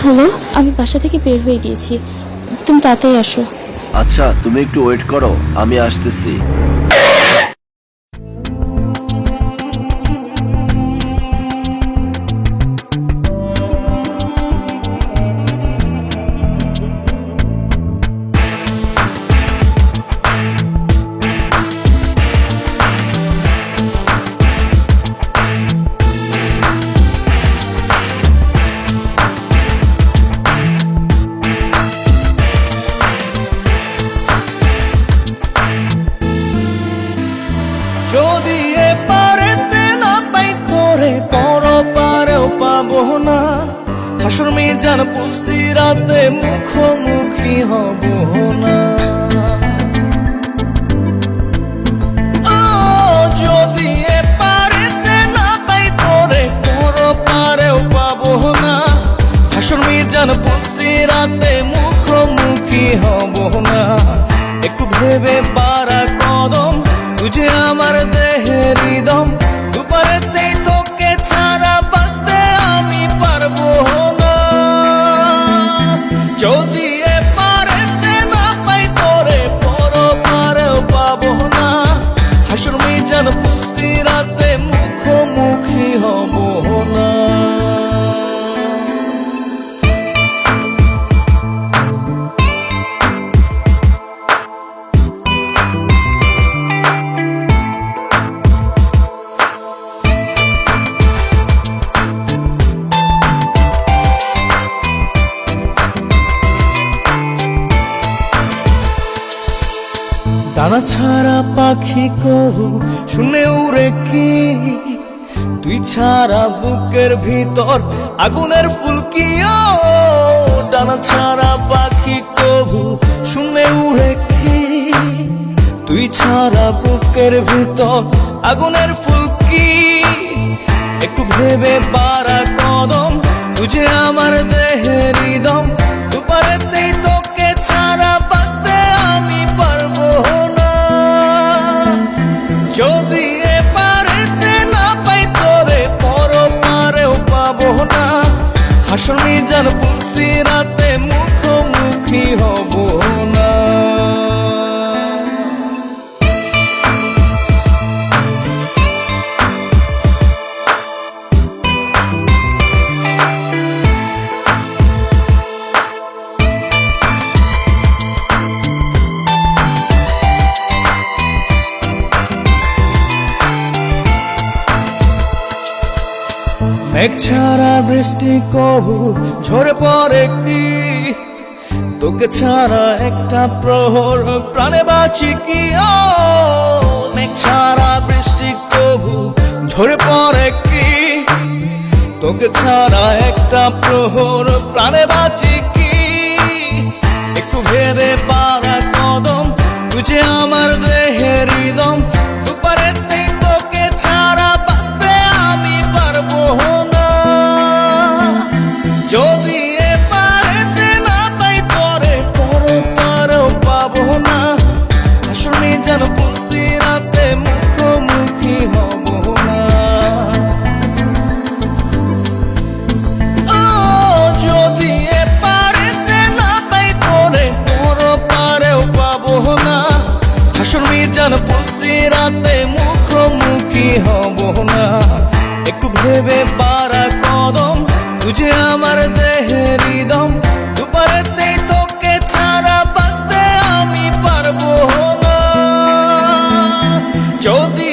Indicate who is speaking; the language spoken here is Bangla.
Speaker 1: হ্যালো, আমি বাসা থেকে বের হয়ে গিয়েছি, তুমি তাড়াতাড়ি আসো।
Speaker 2: আচ্ছা, তুমি একটু ওয়েট করো, আমি আসতেছি।
Speaker 3: যদি এপারেতে না পাই তোরে পর পারেও পাবো না, হাসর মিজান পুলসি রাতে মুখোমুখি হব না। যদি এপারেতে না পাই তোরে পর পারেও পাবো না, হাসর মিজান পুলসি রাতে মুখোমুখি হব না। একটু ভেবে পারা কদম তুঝে আমার দেহের দম, দুপারেতেই তোকে ছাড়া বাঁচতে আমি পারবো না। যদি এপারেতে না পাই তোরে পর পারেও পাবো না, হাসর মিজান পুলসি রাতে মুখোমুখি হব না। ডানা ছাড়া পাখি কবু শুনে উড়ে কি, তুই ছাড়া বুকের ভিতর আগুনের ফুলকি। ডানা ছাড়া পাখি কবু শুনে উড়ে কি, তুই ছাড়া বুকের ভিতর আগুনের ফুলকি। একটু ভেবে পারা কদম তুঝে আমার দেহের দম, দুপারেতেই তোকে ছাড়া বাঁচতে আমি পারবো না। যদি এপারেতে না পাই তোরে পর পারেও পাবো না, হাসর মিজান পুলসি রাতে মুখোমুখি হব না। মেঘ ছাড়া বৃষ্টি কবু ঝরে পড়ে কি, তোকে ছাড়া একটা প্রহর প্রাণে বাঁচি কি। মেঘ ছাড়া বৃষ্টি কবু ঝরে পড়ে কি, তোকে ছাড়া একটা প্রহর প্রাণে বাঁচি কি। একটু ভেবে পারা কদম তুঝে আমার দেহের দম, দুপারেতেই তোকে ছাড়া বাঁচতে আমি পারবো না। যদি এপারেতে না পাই তোরে পর পারেও পাবো না, হাসর মিজান পুলসি রাতে মুখোমুখি হব না। যদি এপারেতে না পাই তোরে পর পারেও পাবো না, হাসর মিজান পুলসি রাতে মুখোমুখি হব না। একটু ভেবে পারা কদম তুঝে আমার দেহের দম, দুপারেতেই তোকে ছাড়া বাঁচতে আমি পারবো না। যদি